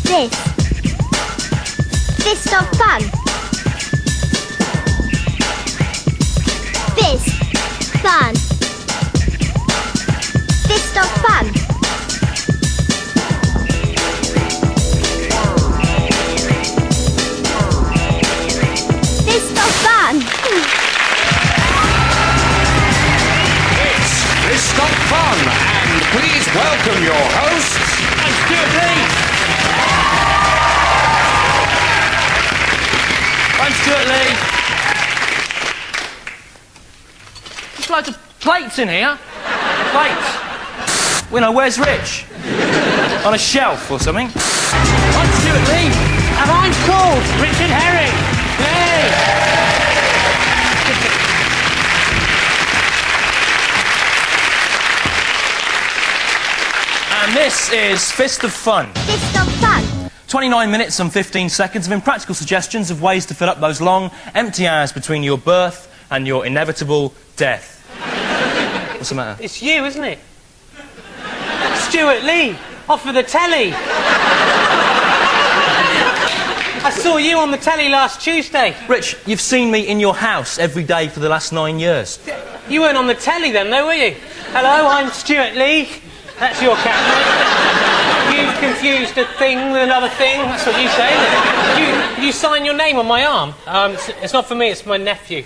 This. Fist of fun. Fist. Fun. Fist of fun. Fist of fun. It's Fist of Fun, and please welcome your hosts, and Stewart Lee. I'm Stewart Lee. There's loads of plates in here. Plates. You know, where's Rich? On a shelf or something. I'm Stewart Lee. And I'm called Richard Herring. Hey! And this is Fist of Fun. Fist of fun. 29 minutes and 15 seconds of impractical suggestions of ways to fill up those long, empty hours between your birth and your inevitable death. What's the matter? It's you, isn't it? Stewart Lee, off of the telly. I saw you on the telly last Tuesday. Rich, you've seen me in your house every day for the last 9 years. You weren't on the telly then, though, were you? Hello, I'm Stewart Lee. That's your camera. You've confused a thing with another thing. That's what you say, isn't it? You sign your name on my arm. It's not for me, it's for my nephew.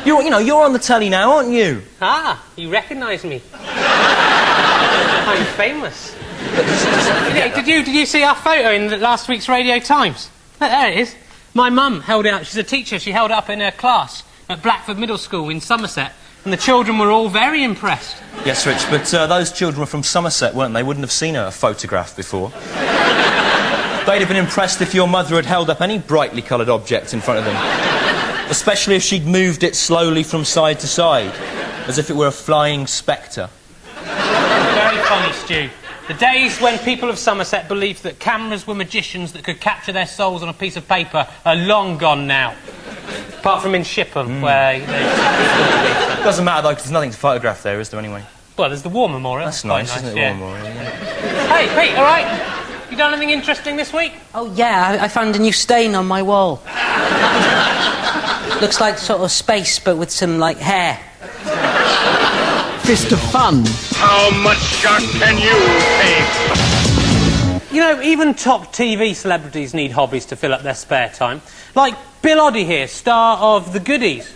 You're on the telly now, aren't you? Ah, you recognise me. I'm famous. Did you see our photo in last week's Radio Times? There it is. My mum held it up. She's a teacher. She held it up in her class at Blackford Middle School in Somerset. And the children were all very impressed. Yes, Rich, but those children were from Somerset, weren't they? Wouldn't have seen a photograph before. They'd have been impressed if your mother had held up any brightly coloured object in front of them. Especially if she'd moved it slowly from side to side, as if it were a flying spectre. Very funny, Stu. The days when people of Somerset believed that cameras were magicians that could capture their souls on a piece of paper are long gone now. Apart from in Shipham, where... It doesn't matter, though, because there's nothing to photograph there, is there, anyway? Well, there's the War Memorial. That's nice, isn't it, yeah. War Memorial? Yeah. Hey, Pete, all right? You done anything interesting this week? Oh, yeah, I found a new stain on my wall. Looks like sort of space, but with some, like, hair. Fist of Fun. How much shot can you take? You know, even top TV celebrities need hobbies to fill up their spare time. Like Bill Oddie here, star of The Goodies.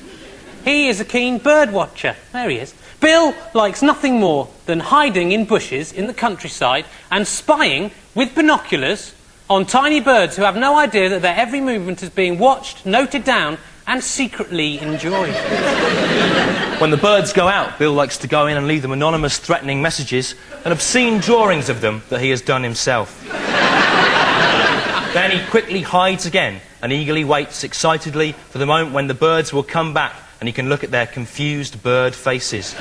He is a keen bird watcher. There he is. Bill likes nothing more than hiding in bushes in the countryside and spying with binoculars on tiny birds who have no idea that their every movement is being watched, noted down and secretly enjoyed. When the birds go out, Bill likes to go in and leave them anonymous, threatening messages and obscene drawings of them that he has done himself. Then he quickly hides again and eagerly waits excitedly for the moment when the birds will come back and he can look at their confused bird faces.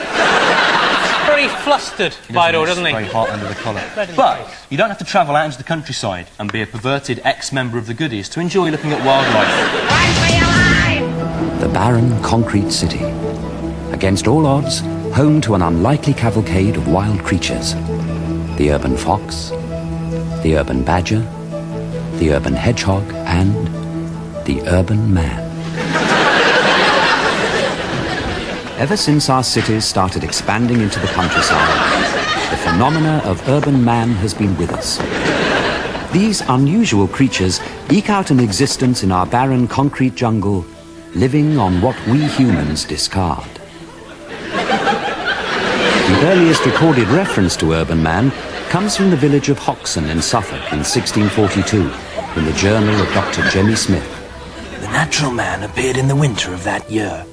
Very flustered by it all, doesn't he? Very hot under the collar. But you don't have to travel out into the countryside and be a perverted ex-member of the Goodies to enjoy looking at wildlife. The barren concrete city. Against all odds, home to an unlikely cavalcade of wild creatures. The urban fox, the urban badger, the urban hedgehog, and the urban man. Ever since our cities started expanding into the countryside, the phenomena of urban man has been with us. These unusual creatures eke out an existence in our barren concrete jungle, living on what we humans discard. The earliest recorded reference to urban man comes from the village of Hoxton in Suffolk in 1642, in the journal of Dr. Jemmy Smith. The natural man appeared in the winter of that year.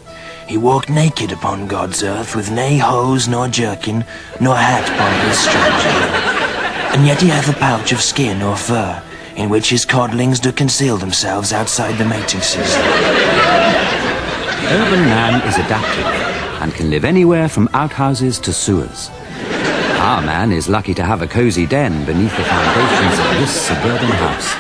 He walked naked upon God's earth, with nae hose, nor jerkin, nor hat upon his strange head. And yet he hath a pouch of skin or fur, in which his codlings do conceal themselves outside the mating season. Urban man is adaptive and can live anywhere from outhouses to sewers. Our man is lucky to have a cosy den beneath the foundations of this suburban house.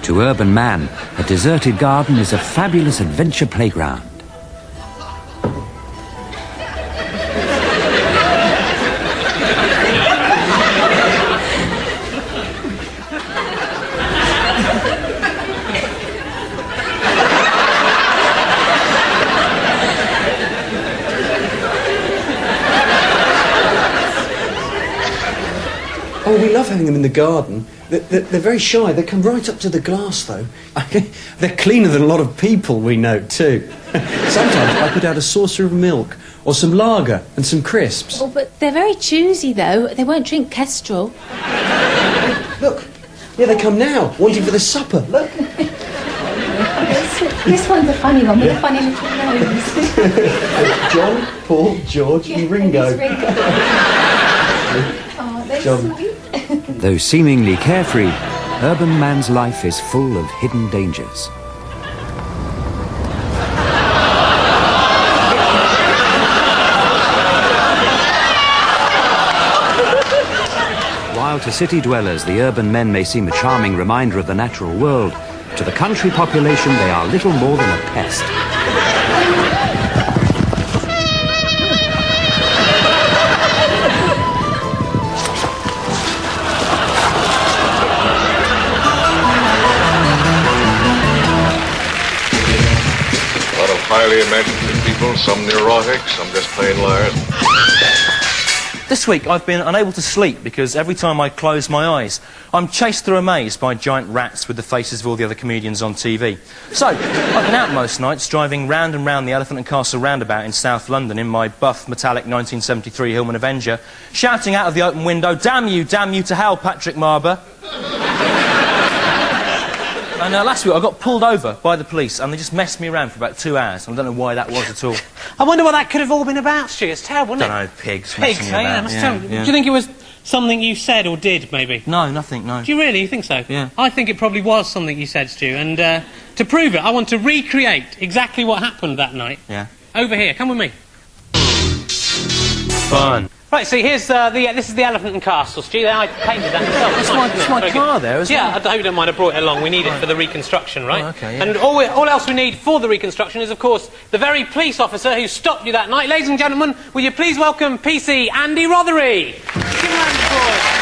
To urban man, a deserted garden is a fabulous adventure playground. Oh, we love having them in the garden. They're very shy. They come right up to the glass, though. They're cleaner than a lot of people we know, too. Sometimes I put out a saucer of milk, or some lager and some crisps. Oh, but they're very choosy, though. They won't drink Kestrel. Look, yeah, they come now, wanting for the supper. Look. This one's a funny one with a funny little nose. John, Paul, George, and Ringo. Oh, they're John. sweet. Though seemingly carefree, urban man's life is full of hidden dangers. While to city dwellers the urban men may seem a charming reminder of the natural world, to the country population they are little more than a pest. A lot of highly imaginative people, some neurotic, some just plain liars. This week I've been unable to sleep because every time I close my eyes, I'm chased through a maze by giant rats with the faces of all the other comedians on TV. So, I've been out most nights driving round and round the Elephant and Castle roundabout in South London in my buff, metallic 1973 Hillman Avenger, shouting out of the open window, damn you to hell, Patrick Marber. And last week I got pulled over by the police and they just messed me around for about 2 hours. I don't know why that was at all. I wonder what that could have all been about, Stu. It's terrible, isn't it? Don't know, pigs. Pigs, messing me about. yeah. Do you think it was something you said or did, maybe? No, nothing, no. Do you really? You think so? Yeah. I think it probably was something you said, Stu. And to prove it, I want to recreate exactly what happened that night. Yeah. Over here. Come with me. Fun. Right, see, here's this is the Elephant and Castle, Stu. I painted that myself. It's my car there, isn't it? Yeah, I hope you don't mind. I brought it along. We need it for the reconstruction, right? Oh, okay, yeah. And all else we need for the reconstruction is, of course, the very police officer who stopped you that night. Ladies and gentlemen, will you please welcome PC Andy Rothery? Give him a round of applause.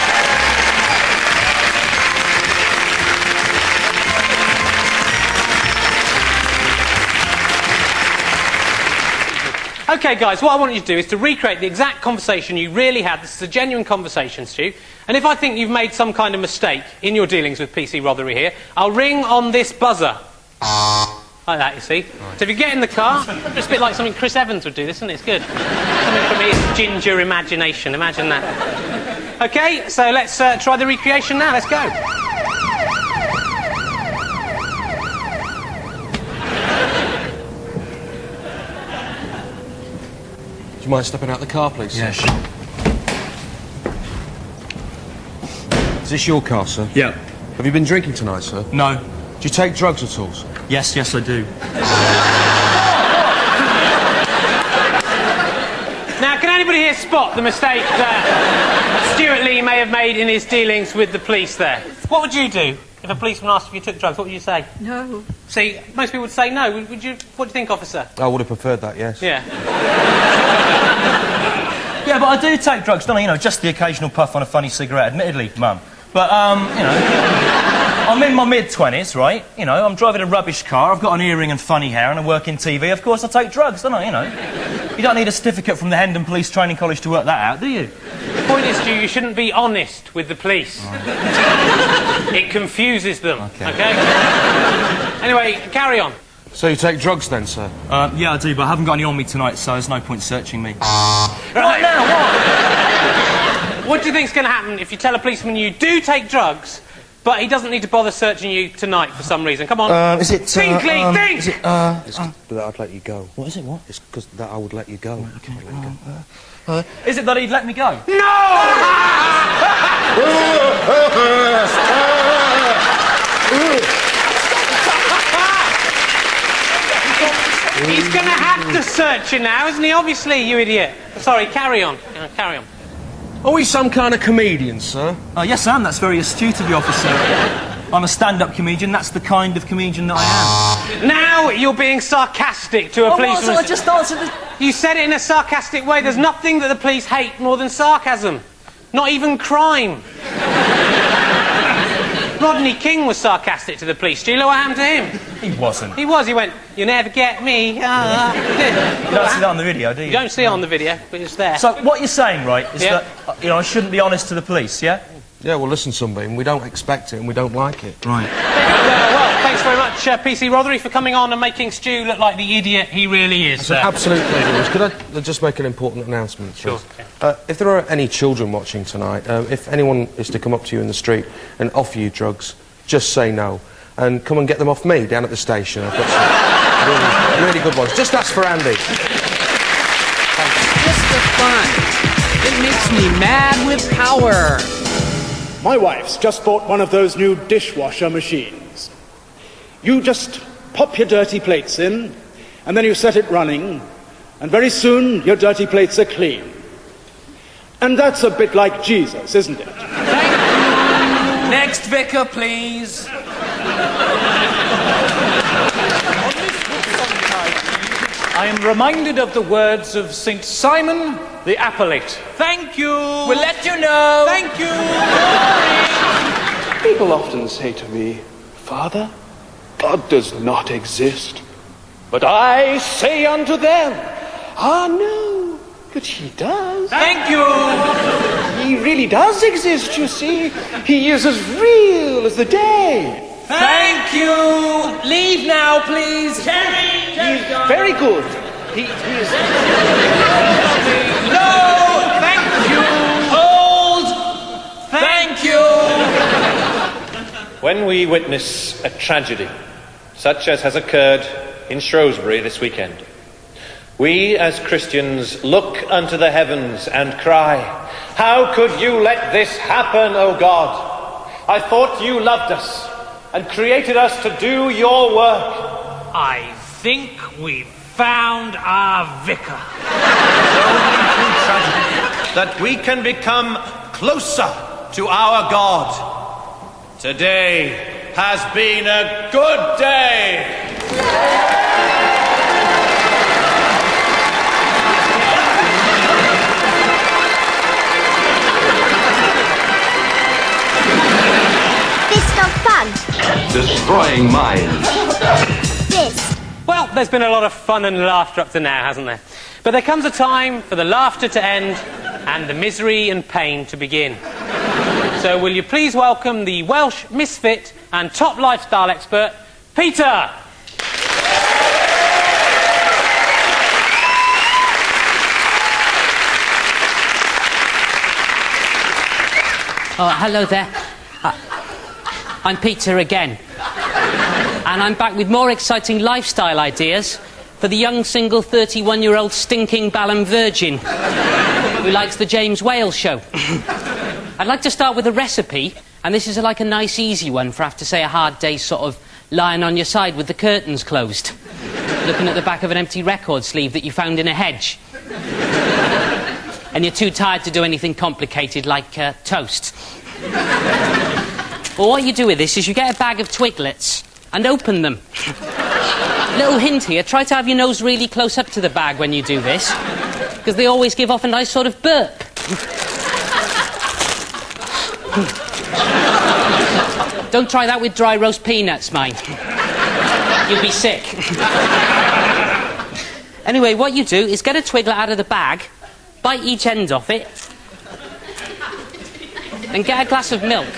OK, guys, what I want you to do is to recreate the exact conversation you really had. This is a genuine conversation, Stu. And if I think you've made some kind of mistake in your dealings with PC Rothery here, I'll ring on this buzzer. Like that, you see. Right. So if you get in the car, it's a bit like something Chris Evans would do, this, isn't it? It's good. Something from his ginger imagination. Imagine that. OK, so let's try the recreation now. Let's go. Do you mind stepping out the car, please? Yeah, sure. Is this your car, sir? Yeah. Have you been drinking tonight, sir? No. Do you take drugs at all, sir? Yes, I do. Now, can anybody here spot the mistake that Stewart Lee may have made in his dealings with the police there? What would you do if a policeman asked if you took drugs? What would you say? No. See, most people would say no. Would you? What do you think, officer? I would have preferred that, yes. Yeah. Yeah, but I do take drugs, don't I? You know, just the occasional puff on a funny cigarette, admittedly, Mum. But, you know, I'm in my mid-20s, right? You know, I'm driving a rubbish car, I've got an earring and funny hair and I work in TV. Of course I take drugs, don't I, you know? You don't need a certificate from the Hendon Police Training College to work that out, do you? The point is, Stu, you shouldn't be honest with the police. It confuses them, OK? Anyway, carry on. So you take drugs then, sir? Yeah, I do, but I haven't got any on me tonight, so there's no point searching me. Right now, what? What do you think's going to happen if you tell a policeman you do take drugs, but he doesn't need to bother searching you tonight for some reason? Come on. Is it... Think, Lee, think! Is it, it's that I'd let you go. What is it, what? It's because that I would let you go. Okay. Is it that he'd let me go? He's going to have to search you now, isn't he? Obviously, you idiot. Sorry, carry on. Carry on. Are we some kind of comedian, sir? Yes, I am. That's very astute of you, officer. I'm a stand-up comedian. That's the kind of comedian that I am. Now you're being sarcastic to a policeman. I just answered the... You said it in a sarcastic way. There's nothing that the police hate more than sarcasm. Not even crime. Rodney King was sarcastic to the police. Do you know what happened to him? He wasn't. He was. He went, "You never get me." You don't see that on the video, do you? You don't see it on the video, but it's there. So what you're saying, right, is that, you know, I shouldn't be honest to the police, yeah? Yeah, well, listen, Sunbeam, we don't expect it and we don't like it. Right. Well, thanks very much, PC Rothery, for coming on and making Stu look like the idiot he really is. It's an absolute pleasure. Could I just make an important announcement, please? Sure. If there are any children watching tonight, if anyone is to come up to you in the street and offer you drugs, just say no. And come and get them off me down at the station. I've got some really good ones. Just ask for Andy. Mr. Fun. It makes me mad with power. My wife's just bought one of those new dishwasher machines. You just pop your dirty plates in, and then you set it running, and very soon your dirty plates are clean. And that's a bit like Jesus, isn't it? Thank you. Next vicar, please. I am reminded of the words of St. Simon the Appellate. Thank you. We'll let you know. Thank you. People often say to me, Father, God does not exist. But I say unto them, ah, no, but he does. Thank you. He really does exist, you see. He is as real as the day. Thank you. Leave now, please. Terry. He's very good. He is... No, thank you. Hold. Thank you. When we witness a tragedy, such as has occurred in Shrewsbury this weekend, we as Christians look unto the heavens and cry, how could you let this happen, O God? I thought you loved us and created us to do your work. I think we've found our vicar. Through tragedy, that we can become closer to our God. Today has been a good day. Fist of Fun. Destroying minds. This. Well, there's been a lot of fun and laughter up to now, hasn't there? But there comes a time for the laughter to end and the misery and pain to begin. So will you please welcome the Welsh misfit and top lifestyle expert, Peter! Oh, hello there. I'm Peter again. And I'm back with more exciting lifestyle ideas for the young, single, 31-year-old stinking Balham virgin who likes the James Whale show. I'd like to start with a recipe, and this is like a nice, easy one for after, say, a hard day sort of lying on your side with the curtains closed, looking at the back of an empty record sleeve that you found in a hedge. And you're too tired to do anything complicated like toast. Well, what you do with this is you get a bag of Twiglets and open them. Little hint here, try to have your nose really close up to the bag when you do this, because they always give off a nice sort of burp. Don't try that with dry roast peanuts, mind. You'll be sick. Anyway, what you do is get a Twiglet out of the bag, bite each end off it, and get a glass of milk,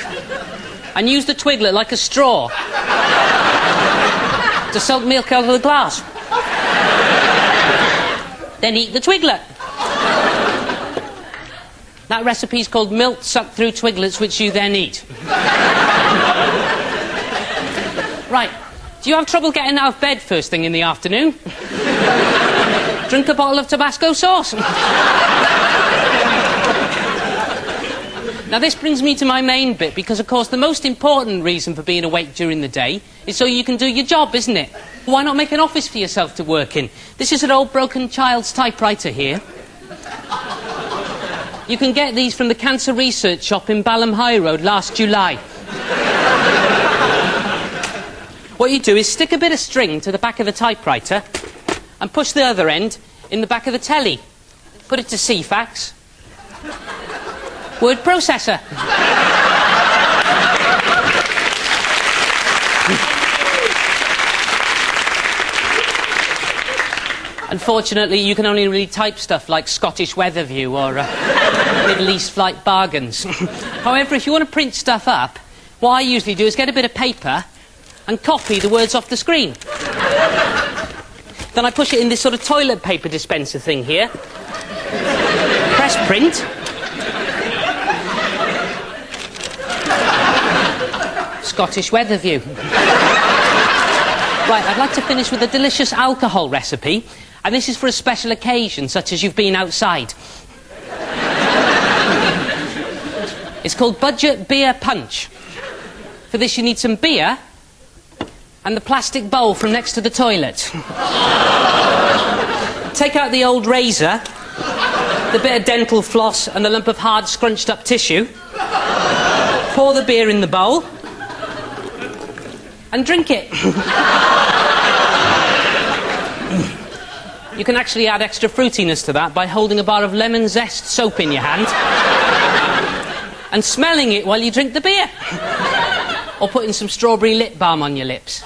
and use the Twiglet like a straw to suck milk out of the glass. Then eat the Twiglet. That recipe's called milk sucked through Twiglets, which you then eat. Right. Do you have trouble getting out of bed first thing in the afternoon? Drink a bottle of Tabasco sauce. Now, this brings me to my main bit, because, of course, the most important reason for being awake during the day is so you can do your job, isn't it? Why not make an office for yourself to work in? This is an old broken child's typewriter here. You can get these from the Cancer Research Shop in Balham High Road last July. What you do is stick a bit of string to the back of the typewriter and push the other end in the back of the telly. Put it to CFAX. Word processor. Unfortunately, you can only really type stuff like Scottish weather view or Middle East flight bargains. However, if you want to print stuff up, what I usually do is get a bit of paper and copy the words off the screen. Then I push it in this sort of toilet paper dispenser thing here. Press print. Scottish weather view. Right, I'd like to finish with a delicious alcohol recipe, and this is for a special occasion, such as you've been outside. It's called Budget Beer Punch. For this you need some beer and the plastic bowl from next to the toilet. Take out the old razor, the bit of dental floss and the lump of hard scrunched up tissue. Pour the beer in the bowl and drink it. You can actually add extra fruitiness to that by holding a bar of lemon zest soap in your hand and smelling it while you drink the beer. Or putting some strawberry lip balm on your lips.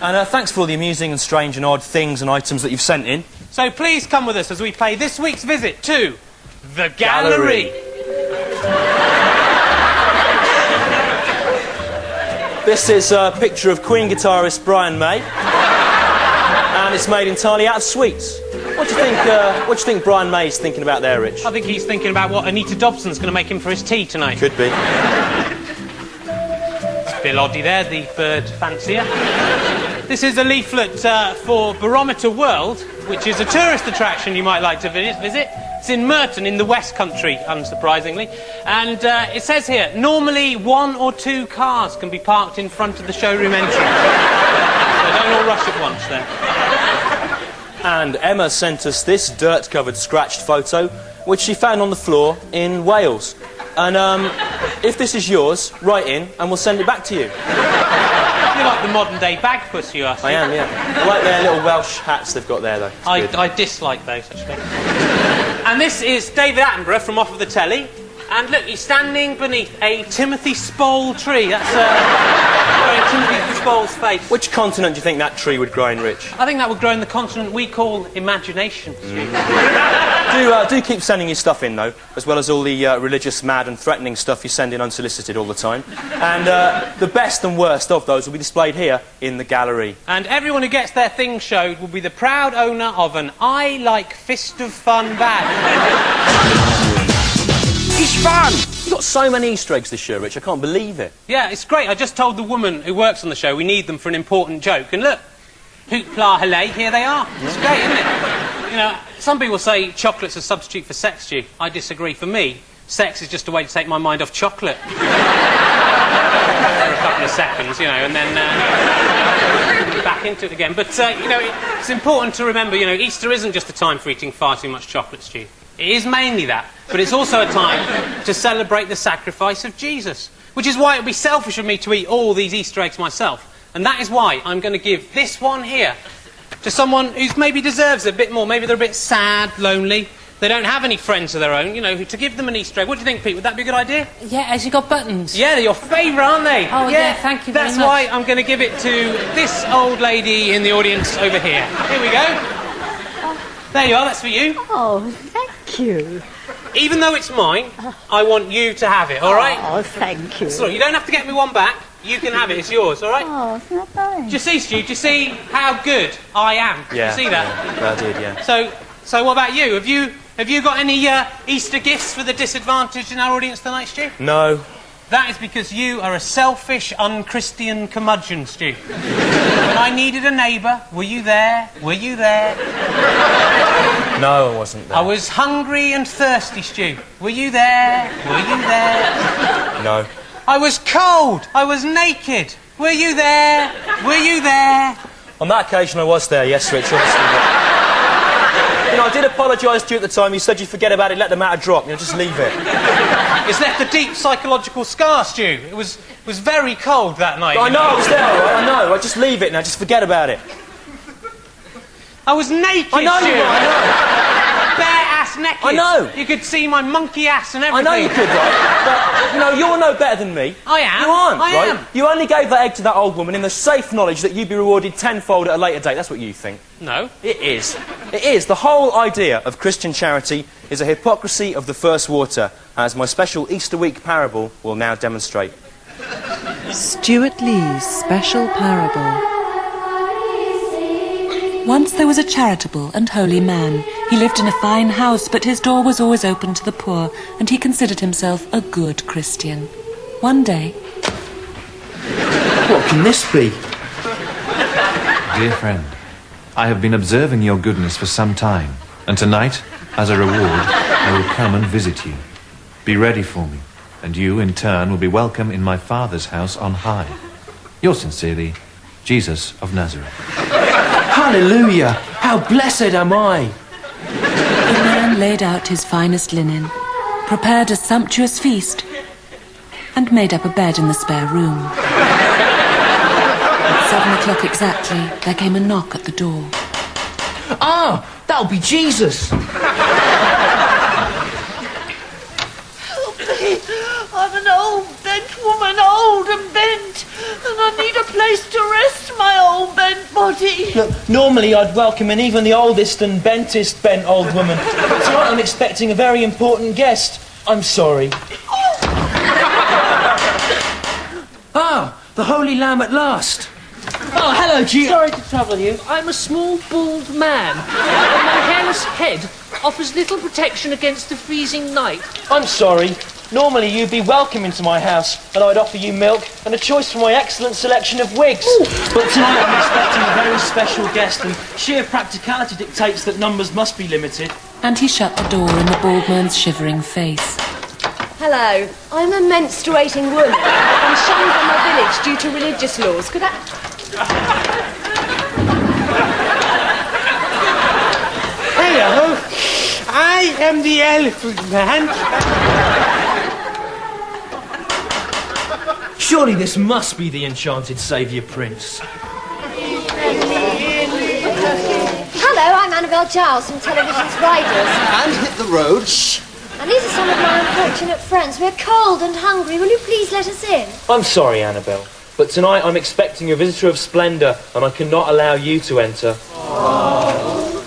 And thanks for all the amusing and strange and odd things and items that you've sent in. So please come with us as we pay this week's visit to the gallery. This is a picture of Queen guitarist Brian May, and it's made entirely out of sweets. What do you think Brian May's thinking about there, Rich? I think he's thinking about what Anita Dobson's going to make him for his tea tonight. Could be. It's Bill Oddie there, the bird fancier. This is a leaflet for Barometer World, which is a tourist attraction you might like to visit. It's in Merton, in the West Country, unsurprisingly. And it says here, normally 1 or 2 cars can be parked in front of the showroom entrance. So don't all rush at once, then. And Emma sent us this dirt-covered, scratched photo, which she found on the floor in Wales. And if this is yours, write in, and we'll send it back to you. You're like the modern-day bagpuss, you are. I am, yeah. I like their little Welsh hats they've got there, though. I dislike those, actually. And this is David Attenborough from Off of the Telly. And look, he's standing beneath a Timothy Spall tree. That's Timothy Spall's face. Which continent do you think that tree would grow in, Rich? I think that would grow in the continent we call imagination. Do keep sending your stuff in, though, as well as all the religious, mad and threatening stuff you send in unsolicited all the time. And the best and worst of those will be displayed here in the gallery. And everyone who gets their thing showed will be the proud owner of an I Like Fist of Fun badge. It's fun! You've got so many Easter eggs this year, Rich, I can't believe it. Yeah, it's great. I just told the woman who works on the show we need them for an important joke. And look, hoopla hooray, here they are. It's great, isn't it? You know, some people say chocolate's a substitute for sex, Stu. I disagree. For me, sex is just a way to take my mind off chocolate. For a couple of seconds, you know, and then back into it again. But, you know, it's important to remember, you know, Easter isn't just a time for eating far too much chocolate, Stu. It is mainly that, but it's also a time to celebrate the sacrifice of Jesus, which is why it would be selfish of me to eat all these Easter eggs myself. And that is why I'm going to give this one here to someone who maybe deserves it a bit more. Maybe they're a bit sad, lonely, they don't have any friends of their own, you know, to give them an Easter egg. What do you think, Pete? Would that be a good idea? Yeah, has you got buttons? Yeah, they're your favourite, aren't they? Oh, yeah, thank you very much. That's why I'm going to give it to this old lady in the audience over here. Here we go. There you are, that's for you. Oh, thank you. Even though it's mine, I want you to have it, all right? Oh, thank you. So you don't have to get me one back. You can have it, it's yours, all right? Oh, it's not nice. Do you see, Stu? Do you see how good I am? Yeah. Do you see that? Yeah, I did, yeah. So what about you? Have you got any Easter gifts for the disadvantaged in our audience tonight, Stu? No. That is because you are a selfish, unchristian curmudgeon, Stu. When I needed a neighbour, were you there? Were you there? No, I wasn't there. I was hungry and thirsty, Stu. Were you there? Were you there? No. I was cold. I was naked. Were you there? Were you there? On that occasion, I was there, yes, Rich, honestly. You know, I did apologise to you at the time. You said you'd forget about it, let the matter drop. You know, just leave it. It's left a deep psychological scar, Stu. It was very cold that night. I know, I was there, all right? I know. I just leave it now. Just forget about it. I was naked, I know Stu. you were, I know. Bare-ass naked. I know. You could see my monkey ass and everything. I know you could, right? But, you're no better than me. I am. You aren't, I right? am. You only gave that egg to that old woman in the safe knowledge that you'd be rewarded tenfold at a later date. That's what you think. No. It is. It is. The whole idea of Christian charity is a hypocrisy of the first water, as my special Easter week parable will now demonstrate. Stewart Lee's special parable. Once there was a charitable and holy man. He lived in a fine house, but his door was always open to the poor, and he considered himself a good Christian. One day... What can this be? Dear friend, I have been observing your goodness for some time, and tonight, as a reward, I will come and visit you. Be ready for me, and you, in turn, will be welcome in my Father's house on high. Yours sincerely, Jesus of Nazareth. Hallelujah! How blessed am I! The man laid out his finest linen, prepared a sumptuous feast, and made up a bed in the spare room. At 7 o'clock exactly, there came a knock at the door. Ah, that'll be Jesus! Help me! I'm an old bent woman, old and bent, and I need a place to rest my old bent body. Look, normally I'd welcome in even the oldest and bentest bent old woman. But tonight I'm expecting a very important guest. I'm sorry. Ah, the Holy Lamb at last! Oh, hello, G. Sorry to trouble you. I'm a small, bald man, and my hairless head offers little protection against the freezing night. I'm sorry. Normally you'd be welcome into my house, and I'd offer you milk and a choice from my excellent selection of wigs. Ooh. But tonight I'm expecting a very special guest, and sheer practicality dictates that numbers must be limited. And he shut the door in the bald man's shivering face. Hello, I'm a menstruating woman. I'm shunned from my village due to religious laws. Could I... Hello, I am the elephant man. Surely this must be the enchanted saviour prince. Hello, I'm Annabelle Giles from Television's Riders. And hit the road. Shh. And these are some of my unfortunate friends. We're cold and hungry. Will you please let us in? I'm sorry, Annabelle, but tonight I'm expecting a visitor of splendour, and I cannot allow you to enter.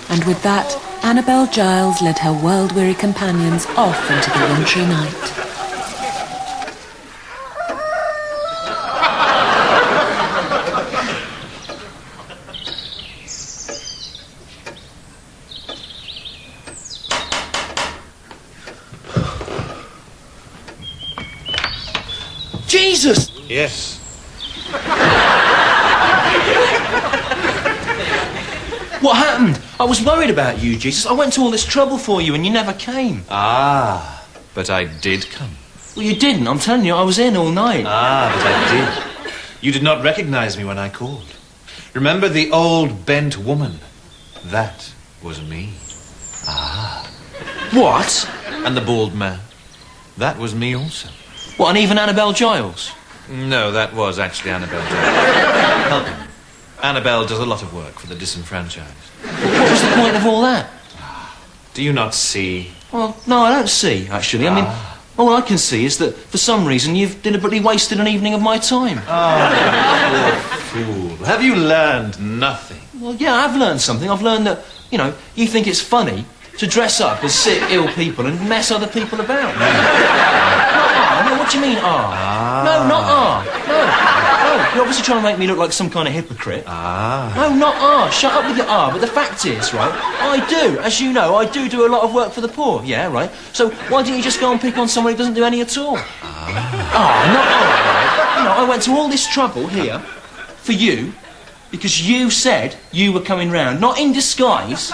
And with that, Annabelle Giles led her world-weary companions off into the wintry night. Jesus! Yes. What happened? I was worried about you, Jesus. I went to all this trouble for you and you never came. Ah, but I did come. Well, you didn't. I'm telling you, I was in all night. Ah, but I did. You did not recognize me when I called. Remember the old bent woman? That was me. Ah. What? And the bald man? That was me also. What, and even Annabelle Giles? No, that was actually Annabelle Giles. Help him. Annabelle does a lot of work for the disenfranchised. What was the point of all that? Do you not see? Well, no, I don't see, actually. I mean, all I can see is that, for some reason, you've deliberately wasted an evening of my time. Oh, poor fool. Have you learned nothing? Well, yeah, I've learned something. I've learned that, you know, you think it's funny to dress up as sick, ill people and mess other people about. No, what do you mean, No, not No, you're obviously trying to make me look like some kind of hypocrite. No, not Shut up with your But the fact is, right, I do, as you know, I do a lot of work for the poor, yeah, right? So why don't you just go and pick on someone who doesn't do any at all? Not right? You know, I went to all this trouble here for you because you said you were coming round, not in disguise.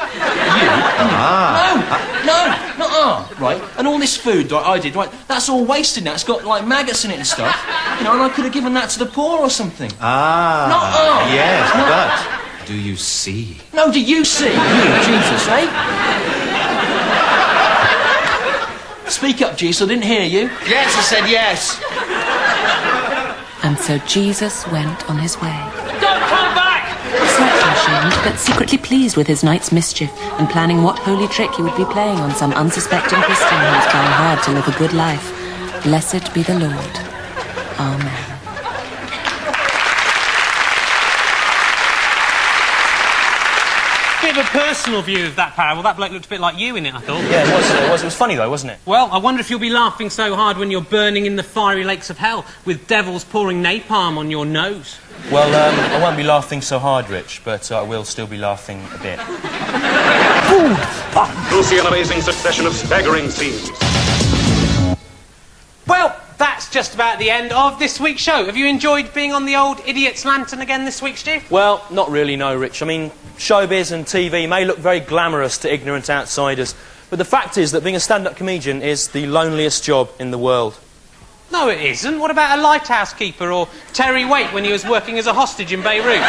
Right? And all this food that I did, right, that's all wasted now. It's got, like, maggots in it and stuff. You know, and I could have given that to the poor or something. Yes, but do you see? No, do you see? You, Jesus, eh? Speak up, Jesus, I didn't hear you. Yes, I said yes. And so Jesus went on his way. Don't come back! Such a ashamed, but secretly pleased with his night's mischief and planning what holy trick he would be playing on some unsuspecting Christian who was trying hard to live a good life. Blessed be the Lord. Amen. Bit of a personal view of that parable. That bloke looked a bit like you in it, I thought. Yeah, it was. It was funny, though, wasn't it? Well, I wonder if you'll be laughing so hard when you're burning in the fiery lakes of hell with devils pouring napalm on your nose. Well, I won't be laughing so hard, Rich, but I will still be laughing a bit. You'll see an amazing succession of staggering scenes. Well, that's just about the end of this week's show. Have you enjoyed being on the old Idiot's Lantern again this week, Stu? Well, not really, no, Rich. I mean, showbiz and TV may look very glamorous to ignorant outsiders, but the fact is that being a stand-up comedian is the loneliest job in the world. No, it isn't. What about a lighthouse keeper or Terry Waite when he was working as a hostage in Beirut?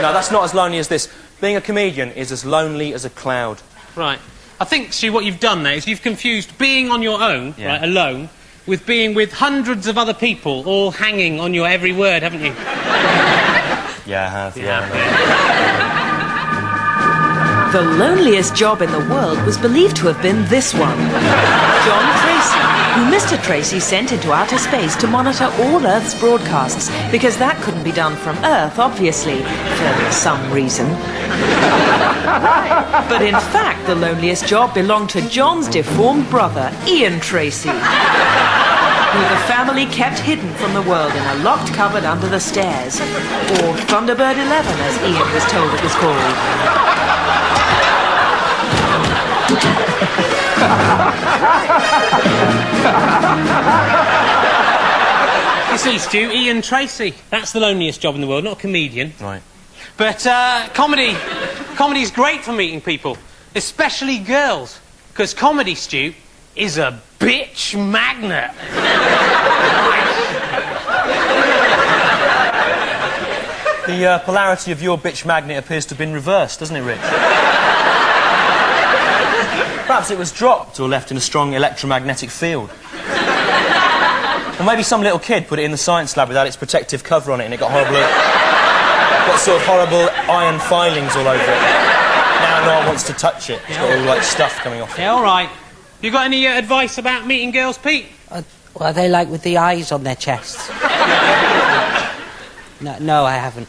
No, that's not as lonely as this. Being a comedian is as lonely as a cloud. Right. I think, Stu, what you've done there is you've confused being on your own, right, alone, with being with hundreds of other people all hanging on your every word, haven't you? Yeah, I have, yeah. The loneliest job in the world was believed to have been this one. John Tracy, who Mr. Tracy sent into outer space to monitor all Earth's broadcasts, because that couldn't be done from Earth, obviously, for some reason. But in fact, the loneliest job belonged to John's deformed brother, Ian Tracy, who the family kept hidden from the world in a locked cupboard under the stairs, or Thunderbird 11, as Ian was told it was called. You see, Stu, Ian Tracy. That's the loneliest job in the world, not a comedian. Right. But comedy's great for meeting people, especially girls, because comedy, Stu, is a bitch magnet. The polarity of your bitch magnet appears to have been reversed, doesn't it, Rich? Perhaps it was dropped or left in a strong electromagnetic field. Or maybe some little kid put it in the science lab without its protective cover on it and it got sort of horrible iron filings all over it. Now no one wants to touch it. It's got all, like, stuff coming off it. Yeah, all right. You got any advice about meeting girls, Pete? What are they like with the eyes on their chests? No, I haven't.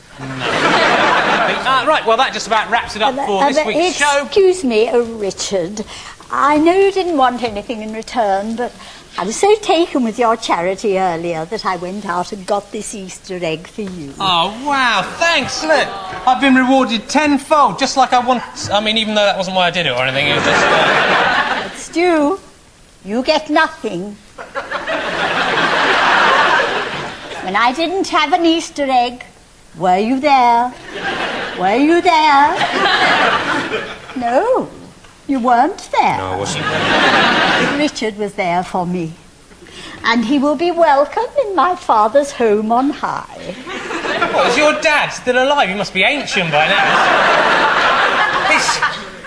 Right, well, that just about wraps it up for this week's show. Excuse me, Richard. I know you didn't want anything in return, but I was so taken with your charity earlier that I went out and got this Easter egg for you. Oh, wow, thanks, look. I've been rewarded tenfold, just like I want... I mean, even though that wasn't why I did it or anything, it was just... But Stu, you get nothing. When I didn't have an Easter egg, were you there? Were you there? No, you weren't there. No, I wasn't. Richard was there for me. And he will be welcome in my father's home on high. What, is your dad still alive? He must be ancient by now.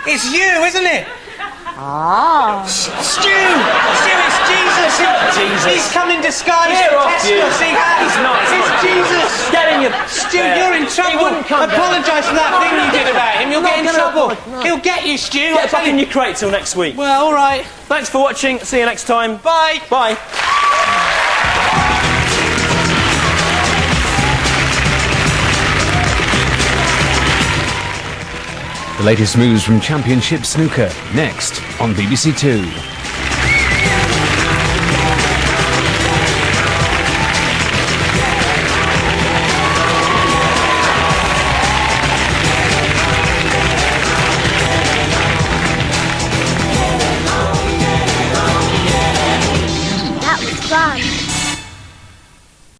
It's you, isn't it? Ah. Stu, it's Jesus. Jesus. He's come in disguise Get to off test you. us. It's Jesus. Get in your... Stu, you're in trouble. Apologise for that thing you did about him. You'll get in trouble. He'll get you, Stu. Get back in your crate till next week. Well, all right. Thanks for watching. See you next time. Bye. Bye. The latest moves from Championship Snooker, next on BBC Two.